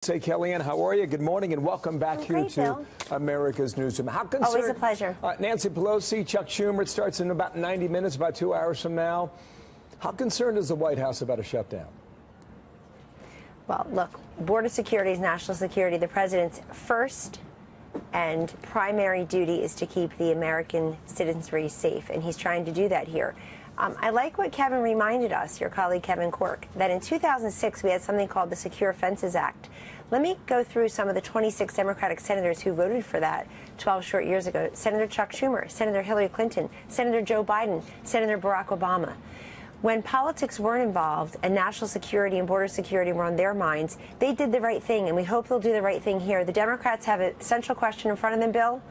Say, Kellyanne, how are you? Good morning and welcome back here to Bill. America's Newsroom. How concerned? Always a pleasure. Nancy Pelosi, Chuck Schumer, it starts in about 90 minutes, about 2 hours from now. How concerned is the White House about a shutdown? Well, look, border security is national security. The president's first and primary duty is to keep the American citizenry safe, and he's trying to do that here. I like what Kevin reminded us, your colleague Kevin Quirk, that in 2006 we had something called the Secure Fences Act. Let me go through some of the 26 Democratic senators who voted for that 12 short years ago. Senator Chuck Schumer, Senator Hillary Clinton, Senator Joe Biden, Senator Barack Obama. When politics weren't involved and national security and border security were on their minds, they did the right thing, and we hope they'll do the right thing here. The Democrats have a central question in front of them, Bill.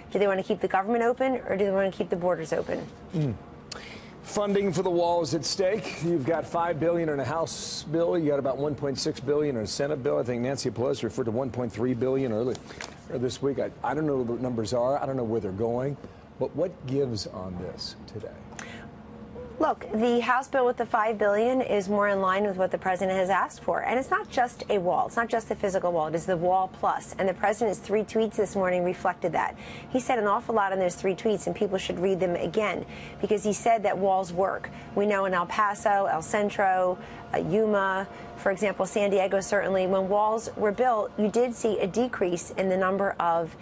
Do they want to keep the government open, or do they want to keep the borders open? Funding for the wall is at stake. You've got $5 billion in a House bill. You got about $1.6 billion in a Senate bill. I think Nancy Pelosi referred to $1.3 billion earlier this week. I don't know what the numbers are. I don't know where they're going. But what gives on this today? Look, the House bill with the $5 billion is more in line with what the president has asked for. And it's not just a wall. It's not just a physical wall. It is the wall plus. And the president's 3 tweets this morning reflected that. He said an awful lot in those 3 tweets, and people should read them again, because he said that walls work. We know in El Paso, El Centro, Yuma, for example, San Diego, certainly, when walls were built, you did see a decrease in the number of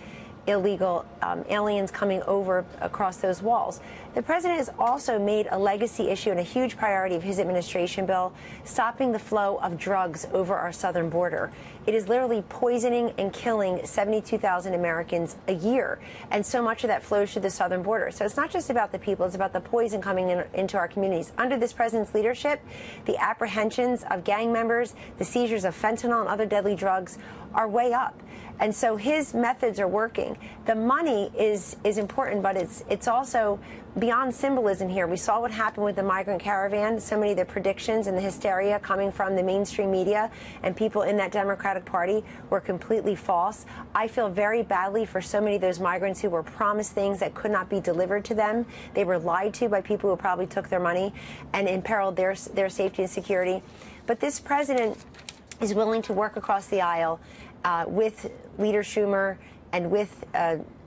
illegal aliens coming over across those walls. The president has also made a legacy issue and a huge priority of his administration, Bill, stopping the flow of drugs over our southern border. It is literally poisoning and killing 72,000 Americans a year, and so much of that flows through the southern border. So it's not just about the people, it's about the poison coming into our communities. Under this president's leadership, the apprehensions of gang members, the seizures of fentanyl and other deadly drugs are way up. And so his methods are working. The money is important, but it's also beyond symbolism here. We saw what happened with the migrant caravan. So many of the predictions and the hysteria coming from the mainstream media and people in that Democratic Party were completely false. I feel very badly for so many of those migrants who were promised things that could not be delivered to them. They were lied to by people who probably took their money and imperiled their safety and security. But this president is willing to work across the aisle with Leader Schumer and with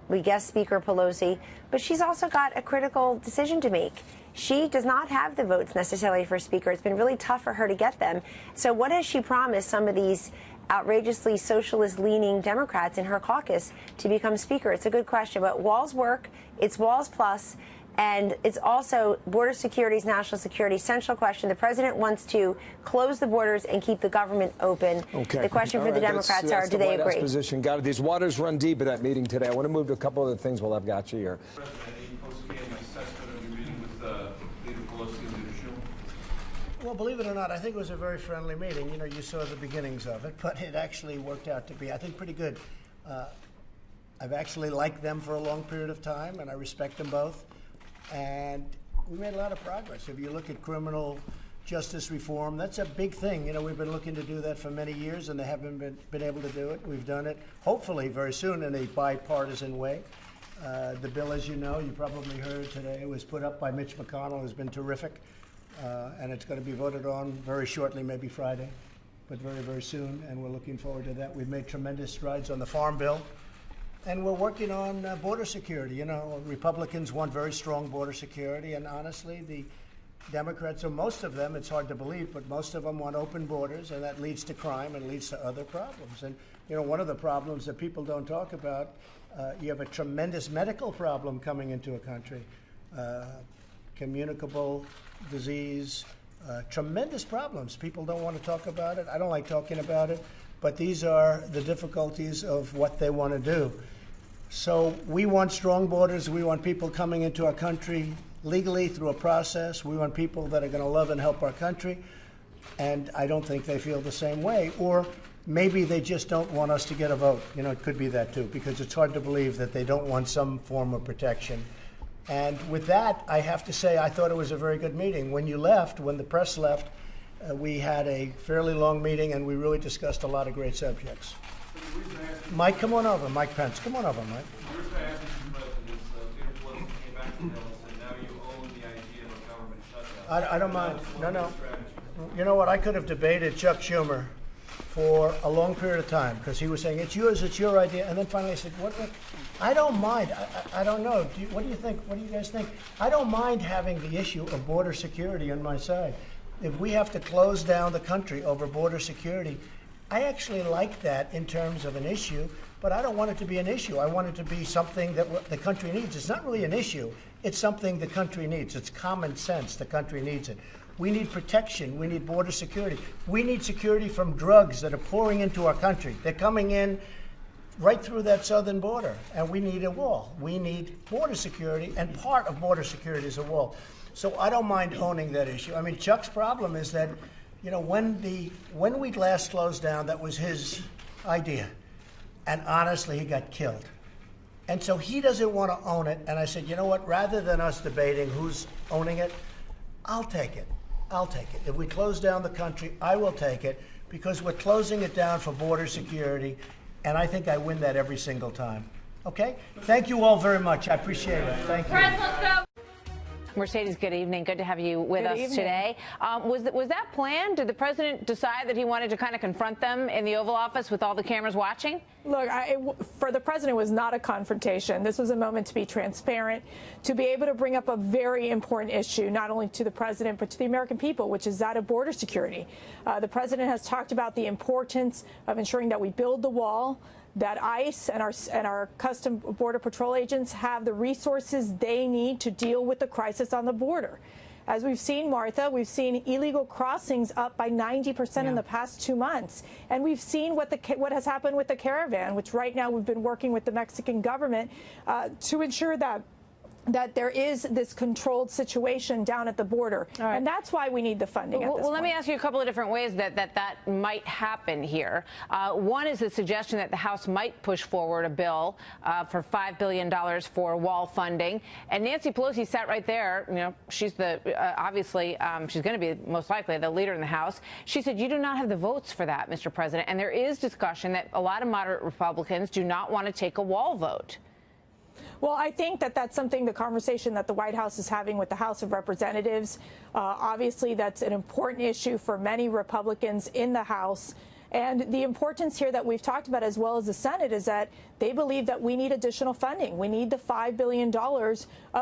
we guess Speaker Pelosi, but she's also got a critical decision to make. She does not have the votes necessarily for Speaker. It's been really tough for her to get them. So what has she promised some of these outrageously socialist-leaning Democrats in her caucus to become Speaker? It's a good question, but walls work. It's walls plus. And it's also border security is national security. Central question. The president wants to close the borders and keep the government open. Okay. The question for the Democrats are, do they agree? Position. Got it. These waters run deep at that meeting today. I want to move to a couple other things while I've got you here. Well, believe it or not, I think it was a very friendly meeting. You know, you saw the beginnings of it, but it actually worked out to be, I think, pretty good. I've actually liked them for a long period of time, and I respect them both. And we made a lot of progress. If you look at criminal justice reform, that's a big thing. You know, we've been looking to do that for many years, and they haven't been able to do it. We've done it, hopefully, very soon in a bipartisan way. The bill, as you know, you probably heard today, was put up by Mitch McConnell, has been terrific. And it's going to be voted on very shortly, maybe Friday, but very, very soon, and we're looking forward to that. We've made tremendous strides on the farm bill. And we're working on border security. You know, Republicans want very strong border security, and honestly, the Democrats, or most of them, it's hard to believe, but most of them want open borders, and that leads to crime and leads to other problems. And, you know, one of the problems that people don't talk about, you have a tremendous medical problem coming into a country. Communicable disease, tremendous problems. People don't want to talk about it. I don't like talking about it. But these are the difficulties of what they want to do. So we want strong borders. We want people coming into our country legally through a process. We want people that are going to love and help our country. And I don't think they feel the same way. Or maybe they just don't want us to get a vote. You know, it could be that too, because it's hard to believe that they don't want some form of protection. And with that, I have to say, I thought it was a very good meeting. When you left, when the press left, we had a fairly long meeting, and we really discussed a lot of great subjects. Mike, come on over. Mike Pence, come on over, Mike. The reason I asked you, President, is Leader Pelosi came back to Bill and said, now you own the idea of a government shutdown. I don't mind. No. You know what? I could have debated Chuck Schumer for a long period of time because he was saying, it's yours, it's your idea. And then finally I said, what I don't mind. I don't know. What do you think? What do you guys think? I don't mind having the issue of border security on my side. If we have to close down the country over border security, I actually like that in terms of an issue, but I don't want it to be an issue. I want it to be something that the country needs. It's not really an issue. It's something the country needs. It's common sense. The country needs it. We need protection. We need border security. We need security from drugs that are pouring into our country. They're coming in right through that southern border, and we need a wall. We need border security, and part of border security is a wall. So I don't mind owning that issue. I mean, Chuck's problem is that, you know, when we last closed down, that was his idea. And honestly, he got killed. And so he doesn't want to own it. And I said, you know what, rather than us debating who's owning it, I'll take it. I'll take it. If we close down the country, I will take it because we're closing it down for border security. And I think I win that every single time. Okay? Thank you all very much. I appreciate it. Thank you. Press, let's go. Mercedes, good evening. Good to have you with us today. Was that planned? Did the president decide that he wanted to kind of confront them in the Oval Office with all the cameras watching? Look, for the president, it was not a confrontation. This was a moment to be transparent, to be able to bring up a very important issue, not only to the president, but to the American people, which is that of border security. The president has talked about the importance of ensuring that we build the wall, that ICE and our Custom Border Patrol agents have the resources they need to deal with the crisis on the border. As we've seen, Martha, we've seen illegal crossings up by 90% in the past 2 months. And we've seen what has happened with the caravan, which right now we've been working with the Mexican government to ensure that there is this controlled situation down at the border. Right. And that's why we need the funding at this point. Let me ask you a couple of different ways that might happen here. One is the suggestion that the House might push forward a bill for $5 billion for wall funding. And Nancy Pelosi sat right there. You know, she's obviously she's going to be most likely the leader in the House. She said, you do not have the votes for that, Mr. President. And there is discussion that a lot of moderate Republicans do not want to take a wall vote. Well, I think that's something, the conversation that the White House is having with the House of Representatives. Obviously, that's an important issue for many Republicans in the House. And the importance here that we've talked about, as well as the Senate, is that they believe that we need additional funding. We need the $5 billion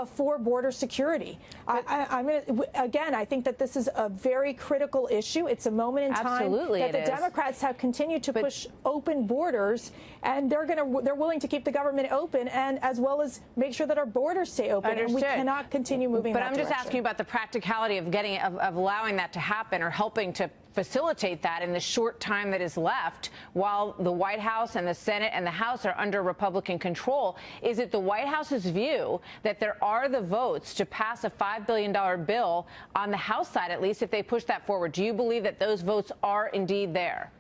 for border security. Again, I think that this is a very critical issue. It's a moment in time that the Democrats have continued to push open borders, and they're willing to keep the government open, and as well as make sure that our borders stay open. Understood. And we cannot continue moving But that I'm just direction. asking about the practicality of allowing that to happen, or helping to facilitate that in the short time that is left while the White House and the Senate and the House are under Republican control. Is it the White House's view that there are the votes to pass a $5 billion bill on the House side, at least if they push that forward? Do you believe that those votes are indeed there?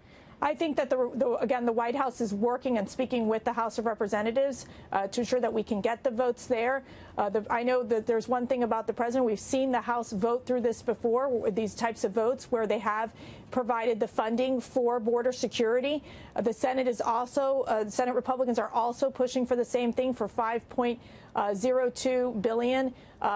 I think that, again, the White House is working and speaking with the House of Representatives to ensure that we can get the votes there. I know that there's one thing about the president. We've seen the House vote through this before, these types of votes where they have provided the funding for border security. The Senate is also, Senate Republicans are also pushing for the same thing, for $5.02 billion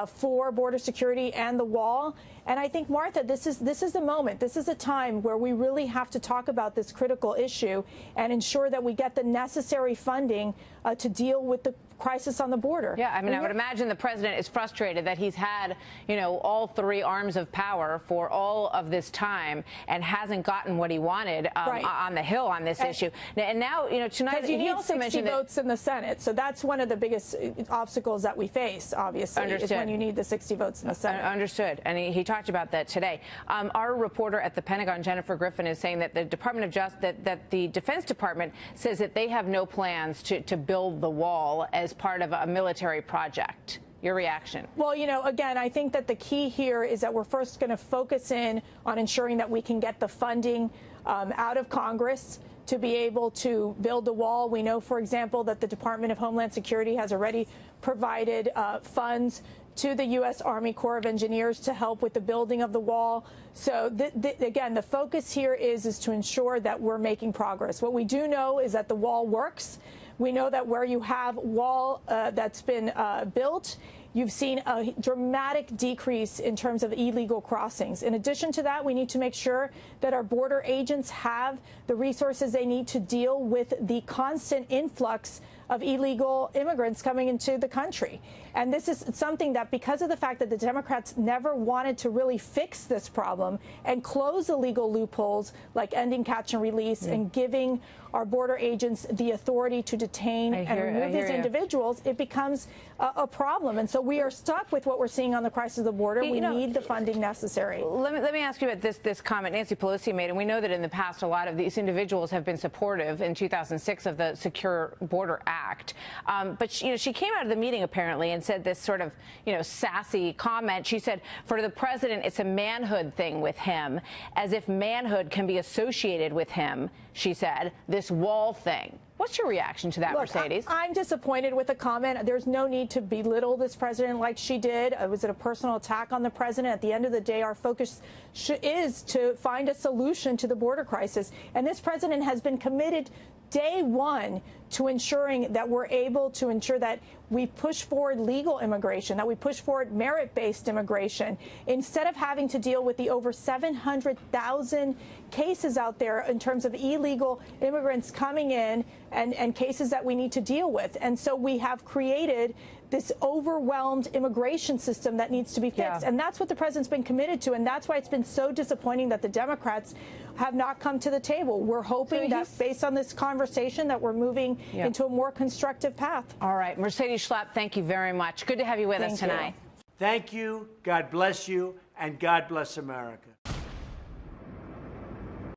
for border security and the wall. And I think, Martha, this is the moment. This is a time where we really have to talk about this critical issue and ensure that we get the necessary funding to deal with the crisis on the border. Yeah, I mean, I would imagine the president is frustrated that he's had, you know, all three arms of power for all of this time and hasn't gotten what he wanted on the Hill on this issue. And now, you know, tonight you need also 60 votes in the Senate, so that's one of the biggest obstacles that we face, obviously, is when you need the 60 votes in the Senate. Understood. And he talked about that today. Our reporter at the Pentagon, Jennifer Griffin, is saying that the Department of Justice, that the Defense Department says that they have no plans to build the wall as part of a military project. Your reaction? Well, you know, again, I think that the key here is that we're first going to focus in on ensuring that we can get the funding out of Congress to be able to build the wall. We know, for example, that the Department of Homeland Security has already provided funds to the U.S. Army Corps of Engineers to help with the building of the wall. So, again, the focus here is to ensure that we're making progress. What we do know is that the wall works. We know that where you have wall that's been built, You've seen a dramatic decrease in terms of illegal crossings. In addition to that, we need to make sure that our border agents have the resources they need to deal with the constant influx of illegal immigrants coming into the country. And this is something that, because of the fact that the Democrats never wanted to really fix this problem and close the legal loopholes like ending catch and release and giving our border agents the authority to detain and remove these individuals, it becomes a problem. And so we are stuck with what we're seeing on the crisis of the border. We need the funding necessary. Let me ask you about this comment Nancy Pelosi made. And we know that in the past, a lot of these individuals have been supportive in 2006 of the Secure Border Act. But she came out of the meeting apparently and said this sort of, sassy comment. She said, for the president, it's a manhood thing with him, as if manhood can be associated with him, she said, this wall thing. What's your reaction to that, Look, Mercedes? I'm disappointed with the comment. There's no need to belittle this president like she did. Was it a personal attack on the president? At the end of the day, our focus is to find a solution to the border crisis. And this president has been committed day one to ensuring that we're able to ensure that we push forward legal immigration, that we push forward merit-based immigration, instead of having to deal with the over 700,000 cases out there in terms of illegal immigrants coming in and cases that we need to deal with. And so we have created this overwhelmed immigration system that needs to be fixed. And that's what the president's been committed to. And that's why it's been so disappointing that the Democrats have not come to the table. We're hoping that based on this conversation that we're moving into a more constructive path. All right. Mercedes Schlapp, thank you very much. Good to have you with us tonight. Thank you. God bless you. And God bless America.